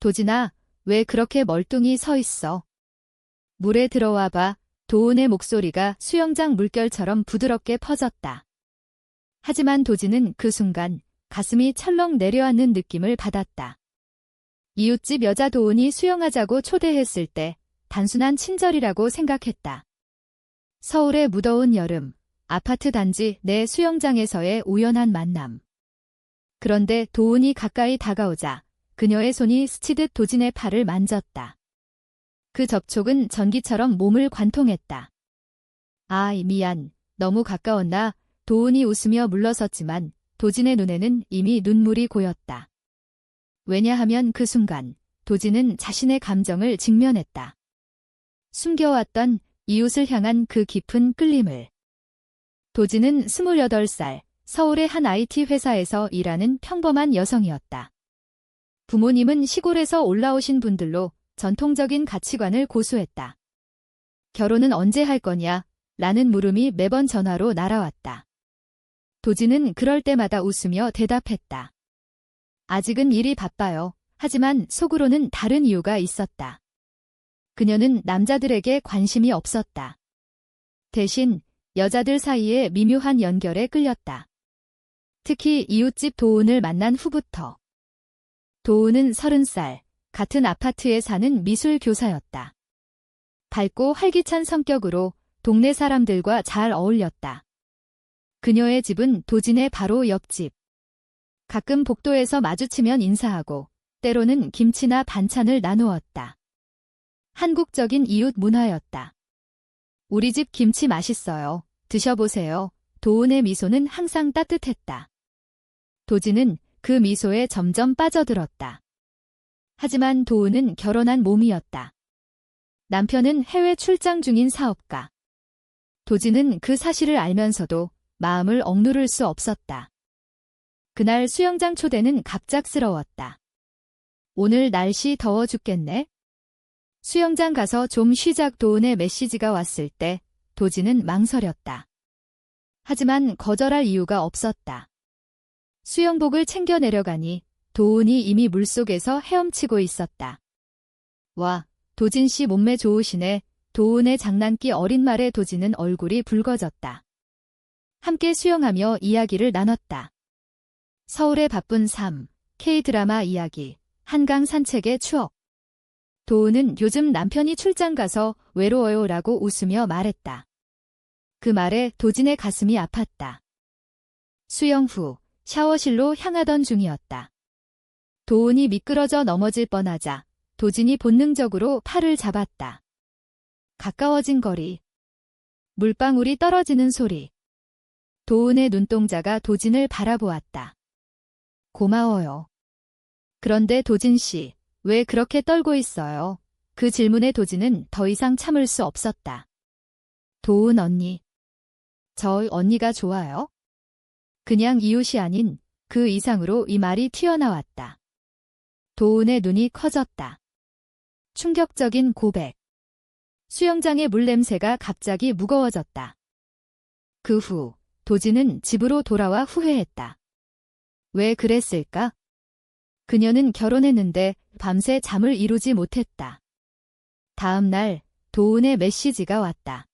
도진아, 왜 그렇게 멀뚱히 서 있어? 물에 들어와 봐. 도은의 목소리가 수영장 물결처럼 부드럽게 퍼졌다. 하지만 도진은 그 순간 가슴이 철렁 내려앉는 느낌을 받았다. 이웃집 여자 도은이 수영하자고 초대했을 때 단순한 친절이라고 생각했다. 서울의 무더운 여름, 아파트 단지 내 수영장에서의 우연한 만남. 그런데 도은이 가까이 다가오자 그녀의 손이 스치듯 도진의 팔을 만졌다. 그 접촉은 전기처럼 몸을 관통했다. 아이, 미안. 너무 가까웠나? 도은이 웃으며 물러섰지만 도진의 눈에는 이미 눈물이 고였다. 왜냐하면 그 순간 도진은 자신의 감정을 직면했다. 숨겨왔던 이웃을 향한 그 깊은 끌림을. 도진은 28살, 서울의 한 IT 회사에서 일하는 평범한 여성이었다. 부모님은 시골에서 올라오신 분들로 전통적인 가치관을 고수했다. 결혼은 언제 할 거냐? 라는 물음이 매번 전화로 날아왔다. 도진은 그럴 때마다 웃으며 대답했다. 아직은 일이 바빠요. 하지만 속으로는 다른 이유가 있었다. 그녀는 남자들에게 관심이 없었다. 대신 여자들 사이의 미묘한 연결에 끌렸다. 특히 이웃집 도은을 만난 후부터. 도은은 30살, 같은 아파트에 사는 미술 교사였다. 밝고 활기찬 성격으로 동네 사람들과 잘 어울렸다. 그녀의 집은 도진의 바로 옆집. 가끔 복도에서 마주치면 인사하고 때로는 김치나 반찬을 나누었다. 한국적인 이웃 문화였다. 우리 집 김치 맛있어요. 드셔보세요. 도은의 미소는 항상 따뜻했다. 도진은 그 미소에 점점 빠져들었다. 하지만 도은은 결혼한 몸이었다. 남편은 해외 출장 중인 사업가. 도진은 그 사실을 알면서도 마음을 억누를 수 없었다. 그날 수영장 초대는 갑작스러웠다. 오늘 날씨 더워 죽겠네? 수영장 가서 좀 쉬자. 도은의 메시지가 왔을 때 도진은 망설였다. 하지만 거절할 이유가 없었다. 수영복을 챙겨 내려가니 도은이 이미 물속에서 헤엄치고 있었다. 와, 도진 씨 몸매 좋으시네. 도은의 장난기 어린 말에 도진은 얼굴이 붉어졌다. 함께 수영하며 이야기를 나눴다. 서울의 바쁜 삶, K-드라마 이야기, 한강 산책의 추억. 도은은 요즘 남편이 출장 가서 외로워요라고 웃으며 말했다. 그 말에 도진의 가슴이 아팠다. 수영 후 샤워실로 향하던 중이었다. 도은이 미끄러져 넘어질 뻔하자 도진이 본능적으로 팔을 잡았다. 가까워진 거리. 물방울이 떨어지는 소리. 도은의 눈동자가 도진을 바라보았다. 고마워요. 그런데 도진 씨, 왜 그렇게 떨고 있어요? 그 질문에 도진은 더 이상 참을 수 없었다. 도은 언니. 저 언니가 좋아요? 그냥 이웃이 아닌 그 이상으로 이 말이 튀어나왔다. 도은의 눈이 커졌다. 충격적인 고백. 수영장의 물냄새가 갑자기 무거워졌다. 그 후 도진은 집으로 돌아와 후회했다. 왜 그랬을까? 그녀는 결혼했는데 밤새 잠을 이루지 못했다. 다음 날 도은의 메시지가 왔다.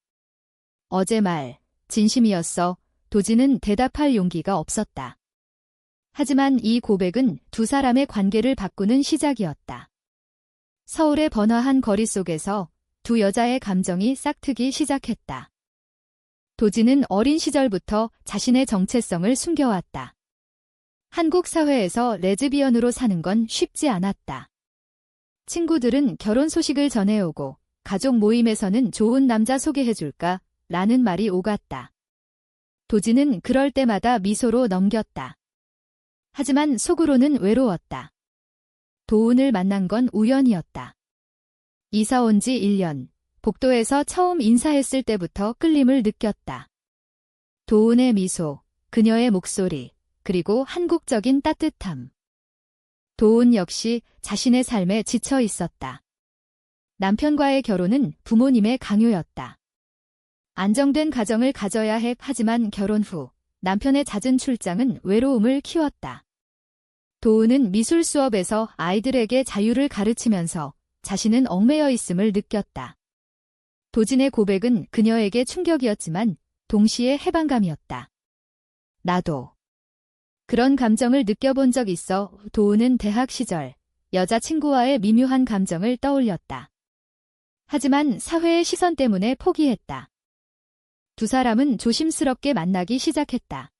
어제 말, 진심이었어. 도진은 대답할 용기가 없었다. 하지만 이 고백은 두 사람의 관계를 바꾸는 시작이었다. 서울의 번화한 거리 속에서 두 여자의 감정이 싹트기 시작했다. 도진은 어린 시절부터 자신의 정체성을 숨겨왔다. 한국 사회에서 레즈비언으로 사는 건 쉽지 않았다. 친구들은 결혼 소식을 전해오고 가족 모임에서는 좋은 남자 소개해줄까? 라는 말이 오갔다. 도진은 그럴 때마다 미소로 넘겼다. 하지만 속으로는 외로웠다. 도은을 만난 건 우연이었다. 이사 온 지 1년, 복도에서 처음 인사했을 때부터 끌림을 느꼈다. 도은의 미소, 그녀의 목소리, 그리고 한국적인 따뜻함. 도은 역시 자신의 삶에 지쳐 있었다. 남편과의 결혼은 부모님의 강요였다. 안정된 가정을 가져야 해. 하지만 결혼 후 남편의 잦은 출장은 외로움을 키웠다. 도은은 미술 수업에서 아이들에게 자유를 가르치면서 자신은 얽매여 있음을 느꼈다. 도진의 고백은 그녀에게 충격이었지만 동시에 해방감이었다. 나도 그런 감정을 느껴본 적 있어. 도은은 대학 시절 여자친구와의 미묘한 감정을 떠올렸다. 하지만 사회의 시선 때문에 포기했다. 두 사람은 조심스럽게 만나기 시작했다.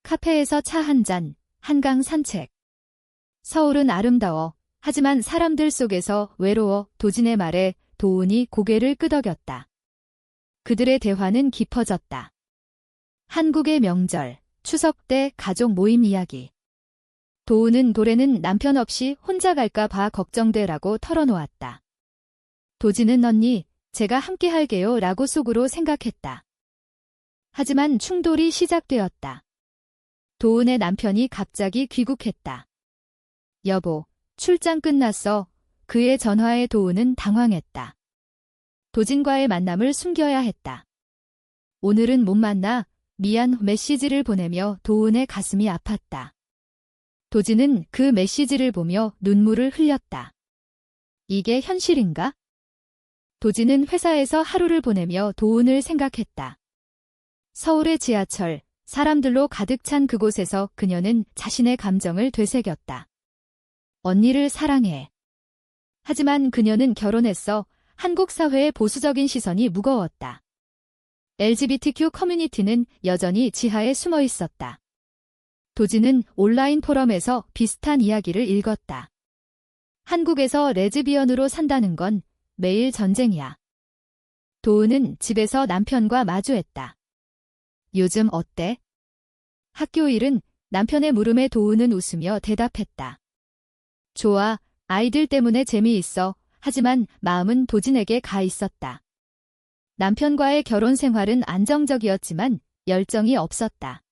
카페에서 차 한 잔, 한강 산책. 서울은 아름다워. 하지만 사람들 속에서 외로워. 도진의 말에 도은이 고개를 끄덕였다. 그들의 대화는 깊어졌다. 한국의 명절, 추석 때 가족 모임 이야기. 도은은 노래는 남편 없이 혼자 갈까 봐 걱정돼라고 털어놓았다. 도진은 언니, 제가 함께 할게요 라고 속으로 생각했다. 하지만 충돌이 시작되었다. 도은의 남편이 갑자기 귀국했다. 여보, 출장 끝났어. 그의 전화에 도은은 당황했다. 도진과의 만남을 숨겨야 했다. 오늘은 못 만나. 미안. 메시지를 보내며 도은의 가슴이 아팠다. 도진은 그 메시지를 보며 눈물을 흘렸다. 이게 현실인가? 도진은 회사에서 하루를 보내며 도은을 생각했다. 서울의 지하철, 사람들로 가득 찬 그곳에서 그녀는 자신의 감정을 되새겼다. 언니를 사랑해. 하지만 그녀는 결혼했어. 한국 사회의 보수적인 시선이 무거웠다. LGBTQ 커뮤니티는 여전히 지하에 숨어 있었다. 도진은 온라인 포럼에서 비슷한 이야기를 읽었다. 한국에서 레즈비언으로 산다는 건 매일 전쟁이야. 도은은 집에서 남편과 마주했다. 요즘 어때? 학교 일은? 남편의 물음에 도은은 웃으며 대답했다. 좋아, 아이들 때문에 재미있어. 하지만 마음은 도진에게 가 있었다. 남편과의 결혼 생활은 안정적이었지만 열정이 없었다.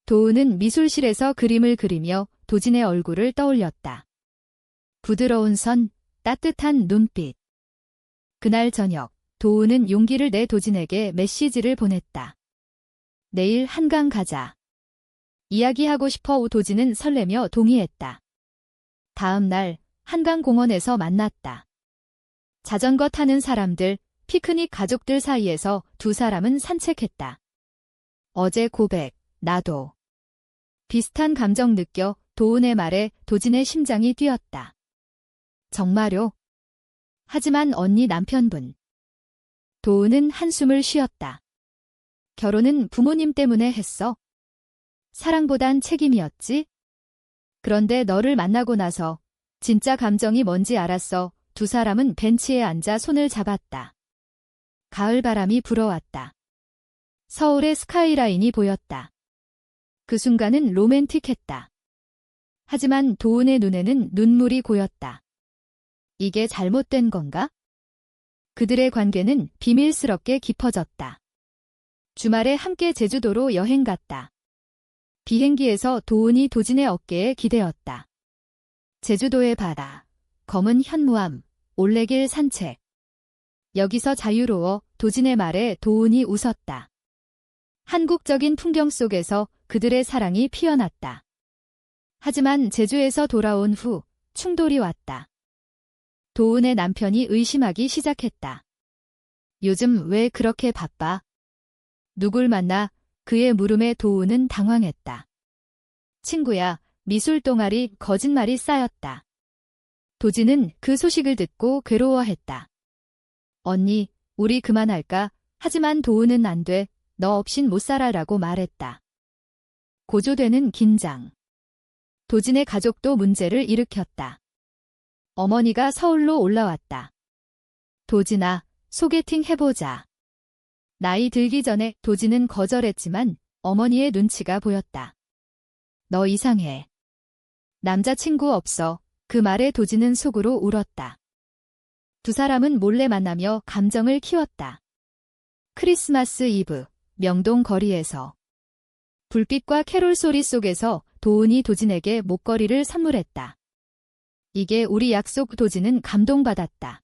도은은 미술실에서 그림을 그리며 도진의 얼굴을 떠올렸다. 부드러운 선, 따뜻한 눈빛. 그날 저녁, 도은은 용기를 내 도진에게 메시지를 보냈다. 내일 한강 가자. 이야기하고 싶어. 도진은 설레며 동의했다. 다음 날 한강공원에서 만났다. 자전거 타는 사람들, 피크닉 가족들 사이에서 두 사람은 산책했다. 어제 고백, 나도. 비슷한 감정 느껴. 도은의 말에 도진의 심장이 뛰었다. 정말요? 하지만 언니 남편분. 도은은 한숨을 쉬었다. 결혼은 부모님 때문에 했어. 사랑보단 책임이었지? 그런데 너를 만나고 나서 진짜 감정이 뭔지 알았어. 두 사람은 벤치에 앉아 손을 잡았다. 가을 바람이 불어왔다. 서울의 스카이라인이 보였다. 그 순간은 로맨틱했다. 하지만 도은의 눈에는 눈물이 고였다. 이게 잘못된 건가? 그들의 관계는 비밀스럽게 깊어졌다. 주말에 함께 제주도로 여행 갔다. 비행기에서 도은이 도진의 어깨에 기대었다. 제주도의 바다, 검은 현무암, 올레길 산책. 여기서 자유로워. 도진의 말에 도은이 웃었다. 한국적인 풍경 속에서 그들의 사랑이 피어났다. 하지만 제주에서 돌아온 후 충돌이 왔다. 도은의 남편이 의심하기 시작했다. 요즘 왜 그렇게 바빠? 누굴 만나? 그의 물음에 도은은 당황했다. 친구야, 미술 동아리. 거짓말이 쌓였다. 도진은 그 소식을 듣고 괴로워했다. 언니, 우리 그만할까? 하지만 도은은 안 돼. 너 없인 못 살아라고 말했다. 고조되는 긴장. 도진의 가족도 문제를 일으켰다. 어머니가 서울로 올라왔다. 도진아, 소개팅 해보자. 나이 들기 전에. 도진은 거절했지만 어머니의 눈치가 보였다. 너 이상해. 남자친구 없어. 그 말에 도진은 속으로 울었다. 두 사람은 몰래 만나며 감정을 키웠다. 크리스마스 이브, 명동 거리에서. 불빛과 캐롤 소리 속에서 도은이 도진에게 목걸이를 선물했다. 이게 우리 약속. 도진은 감동받았다.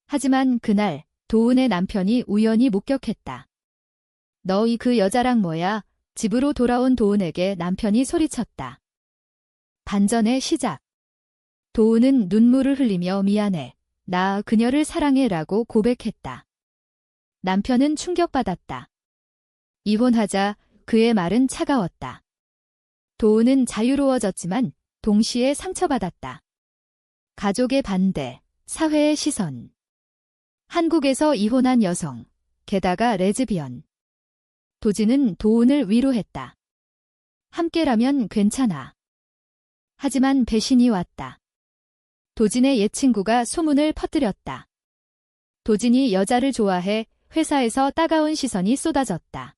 하지만 그날 도은의 남편이 우연히 목격했다. 너희 그 여자랑 뭐야? 집으로 돌아온 도은에게 남편이 소리쳤다. 반전의 시작. 도은은 눈물을 흘리며 미안해. 나 그녀를 사랑해라고 고백했다. 남편은 충격받았다. 이혼하자. 그의 말은 차가웠다. 도은은 자유로워졌지만 동시에 상처받았다. 가족의 반대, 사회의 시선. 한국에서 이혼한 여성, 게다가 레즈비언. 도진은 도은을 위로했다. 함께라면 괜찮아. 하지만 배신이 왔다. 도진의 옛 친구가 소문을 퍼뜨렸다. 도진이 여자를 좋아해. 회사에서 따가운 시선이 쏟아졌다.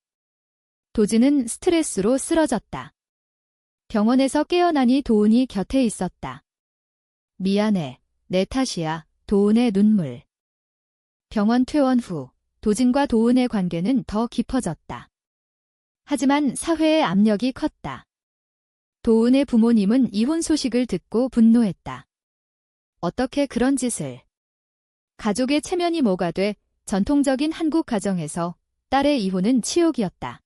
도진은 스트레스로 쓰러졌다. 병원에서 깨어나니 도은이 곁에 있었다. 미안해. 내 탓이야. 도은의 눈물. 병원 퇴원 후 도진과 도은의 관계는 더 깊어졌다. 하지만 사회의 압력이 컸다. 도은의 부모님은 이혼 소식을 듣고 분노했다. 어떻게 그런 짓을. 가족의 체면이 뭐가 돼. 전통적인 한국 가정에서 딸의 이혼은 치욕이었다.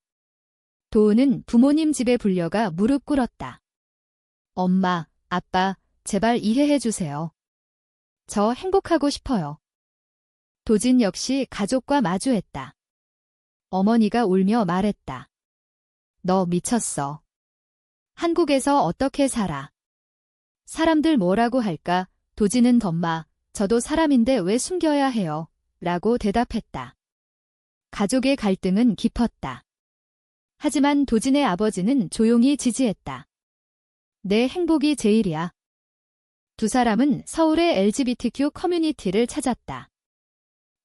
도은은 부모님 집에 불려가 무릎 꿇었다. 엄마, 아빠, 제발 이해해 주세요. 저 행복하고 싶어요. 도진 역시 가족과 마주했다. 어머니가 울며 말했다. 너 미쳤어. 한국에서 어떻게 살아? 사람들 뭐라고 할까? 도진은 덤마, 저도 사람인데 왜 숨겨야 해요? 라고 대답했다. 가족의 갈등은 깊었다. 하지만 도진의 아버지는 조용히 지지했다. 내 행복이 제일이야. 두 사람은 서울의 LGBTQ 커뮤니티를 찾았다.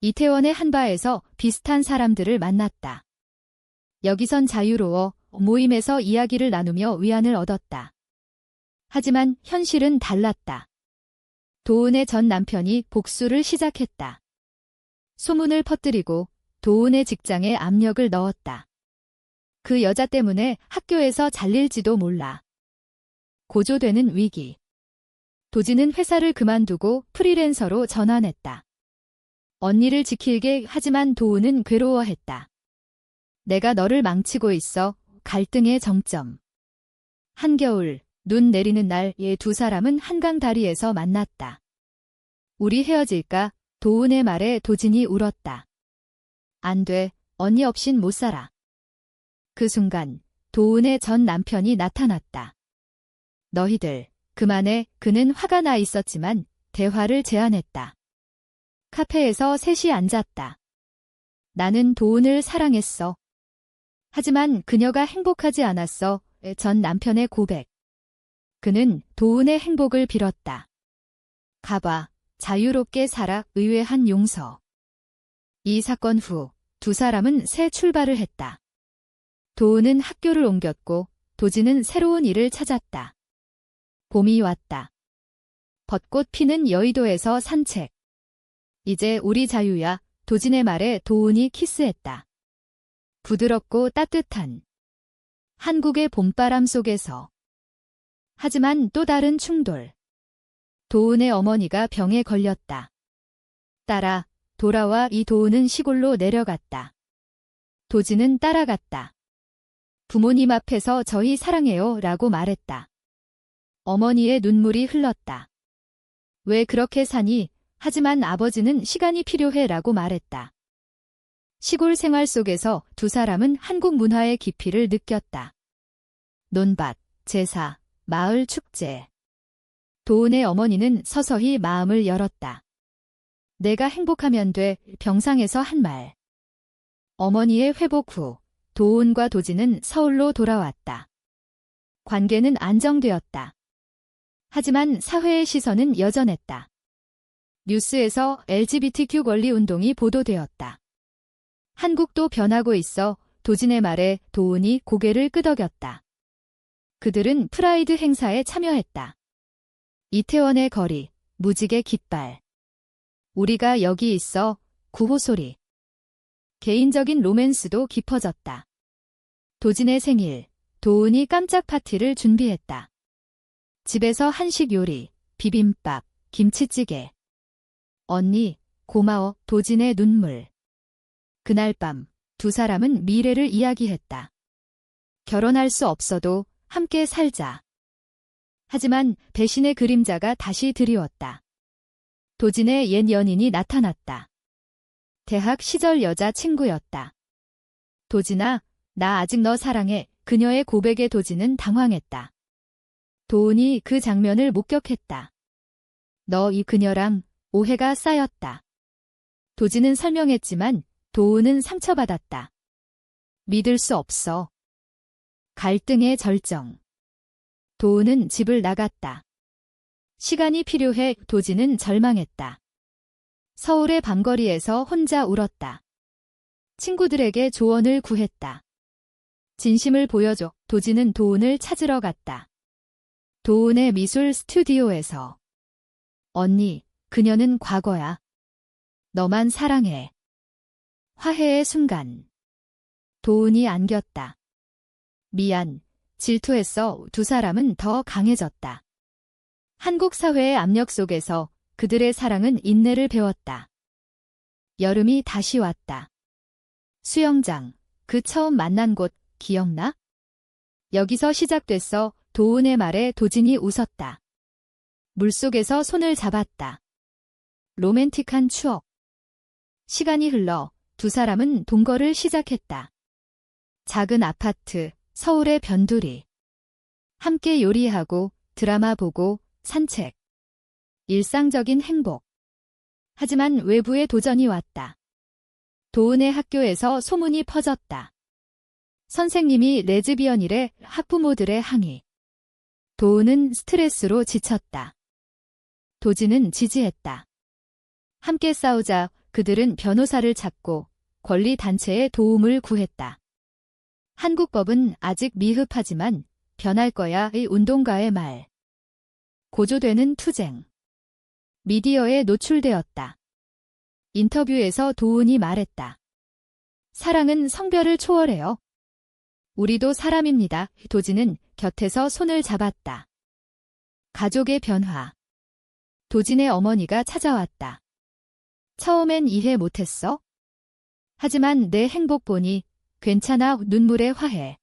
이태원의 한 바에서 비슷한 사람들을 만났다. 여기선 자유로워. 모임에서 이야기를 나누며 위안을 얻었다. 하지만 현실은 달랐다. 도은의 전 남편이 복수를 시작했다. 소문을 퍼뜨리고 도은의 직장에 압력을 넣었다. 그 여자 때문에 학교에서 잘릴지도 몰라. 고조되는 위기. 도진은 회사를 그만두고 프리랜서로 전환했다. 언니를 지키게. 하지만 도은은 괴로워했다. 내가 너를 망치고 있어. 갈등의 정점. 한겨울, 눈 내리는 날에 두 사람은 한강 다리에서 만났다. 우리 헤어질까? 도은의 말에 도진이 울었다. 안 돼. 언니 없인 못 살아. 그 순간 도은의 전 남편이 나타났다. 너희들 그만해. 그는 화가 나 있었지만 대화를 제안했다. 카페에서 셋이 앉았다. 나는 도은을 사랑했어. 하지만 그녀가 행복하지 않았어. 전 남편의 고백. 그는 도은의 행복을 빌었다. 가봐. 자유롭게 살아. 의외한 용서. 이 사건 후 두 사람은 새 출발을 했다. 도은은 학교를 옮겼고 도진은 새로운 일을 찾았다. 봄이 왔다. 벚꽃 피는 여의도에서 산책. 이제 우리 자유야. 도진의 말에 도은이 키스했다. 부드럽고 따뜻한 한국의 봄바람 속에서. 하지만 또 다른 충돌. 도은의 어머니가 병에 걸렸다. 딸아, 돌아와. 이 도은은 시골로 내려갔다. 도진은 따라갔다. 부모님 앞에서 저희 사랑해요 라고 말했다. 어머니의 눈물이 흘렀다. 왜 그렇게 사니? 하지만 아버지는 시간이 필요해 라고 말했다. 시골 생활 속에서 두 사람은 한국 문화의 깊이를 느꼈다. 논밭, 제사, 마을 축제. 도은의 어머니는 서서히 마음을 열었다. 내가 행복하면 돼. 병상에서 한 말. 어머니의 회복 후 도은과 도진은 서울로 돌아왔다. 관계는 안정되었다. 하지만 사회의 시선은 여전했다. 뉴스에서 LGBTQ 권리 운동이 보도되었다. 한국도 변하고 있어. 도진의 말에 도은이 고개를 끄덕였다. 그들은 프라이드 행사에 참여했다. 이태원의 거리, 무지개 깃발. 우리가 여기 있어. 구호 소리. 개인적인 로맨스도 깊어졌다. 도진의 생일, 도은이 깜짝 파티를 준비했다. 집에서 한식 요리, 비빔밥, 김치찌개. 언니, 고마워. 도진의 눈물. 그날 밤, 두 사람은 미래를 이야기했다. 결혼할 수 없어도 함께 살자. 하지만 배신의 그림자가 다시 드리웠다. 도진의 옛 연인이 나타났다. 대학 시절 여자친구였다. 도진아, 나 아직 너 사랑해. 그녀의 고백에 도진은 당황했다. 도은이 그 장면을 목격했다. 너 이 그녀랑 오해가 쌓였다. 도진은 설명했지만 도은은 상처받았다. 믿을 수 없어. 갈등의 절정. 도은은 집을 나갔다. 시간이 필요해. 도진은 절망했다. 서울의 밤거리에서 혼자 울었다. 친구들에게 조언을 구했다. 진심을 보여줘. 도진은 도은을 찾으러 갔다. 도은의 미술 스튜디오에서. 언니, 그녀는 과거야. 너만 사랑해. 화해의 순간. 도은이 안겼다. 미안, 질투했어. 두 사람은 더 강해졌다. 한국 사회의 압력 속에서 그들의 사랑은 인내를 배웠다. 여름이 다시 왔다. 수영장, 그 처음 만난 곳, 기억나? 여기서 시작됐어. 도은의 말에 도진이 웃었다. 물속에서 손을 잡았다. 로맨틱한 추억. 시간이 흘러 두 사람은 동거를 시작했다. 작은 아파트, 서울의 변두리. 함께 요리하고 드라마 보고 산책. 일상적인 행복. 하지만 외부의 도전이 왔다. 도은의 학교에서 소문이 퍼졌다. 선생님이 레즈비언이래. 학부모들의 항의. 도은은 스트레스로 지쳤다. 도진은 지지했다. 함께 싸우자. 그들은 변호사를 찾고 권리단체의 도움을 구했다. 한국법은 아직 미흡하지만 변할 거야의 운동가의 말. 고조되는 투쟁. 미디어에 노출되었다. 인터뷰에서 도은이 말했다. 사랑은 성별을 초월해요. 우리도 사람입니다. 도진은 곁에서 손을 잡았다. 가족의 변화. 도진의 어머니가 찾아왔다. 처음엔 이해 못했어? 하지만 내 행복 보니 괜찮아. 눈물의 화해.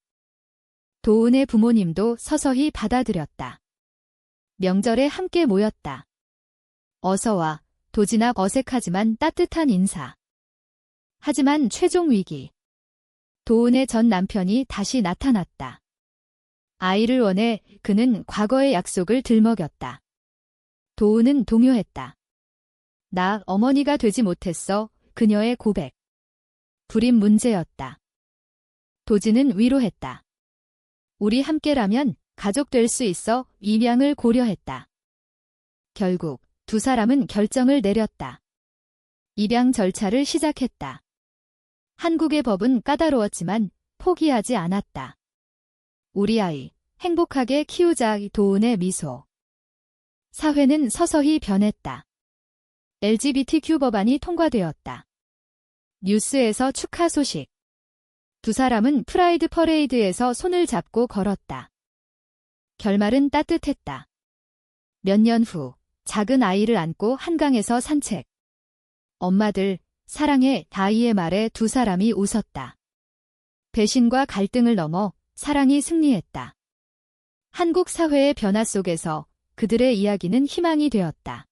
도은의 부모님도 서서히 받아들였다. 명절에 함께 모였다. 어서와. 도진아. 어색하지만 따뜻한 인사. 하지만 최종 위기. 도은의 전 남편이 다시 나타났다. 아이를 원해. 그는 과거의 약속을 들먹였다. 도은은 동요했다. 나 어머니가 되지 못했어. 그녀의 고백. 불임 문제였다. 도진은 위로했다. 우리 함께라면 가족 될 수 있어. 입양을 고려했다. 결국 두 사람은 결정을 내렸다. 입양 절차를 시작했다. 한국의 법은 까다로웠지만 포기하지 않았다. 우리 아이 행복하게 키우자. 도은의 미소. 사회는 서서히 변했다. LGBTQ 법안이 통과되었다. 뉴스에서 축하 소식. 두 사람은 프라이드 퍼레이드에서 손을 잡고 걸었다. 결말은 따뜻했다. 몇 년 후 작은 아이를 안고 한강에서 산책. 엄마들, 사랑해. 다이의 말에 두 사람이 웃었다. 배신과 갈등을 넘어 사랑이 승리했다. 한국 사회의 변화 속에서 그들의 이야기는 희망이 되었다.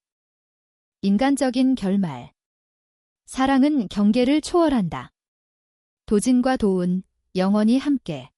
인간적인 결말. 사랑은 경계를 초월한다. 도진과 도은, 영원히 함께.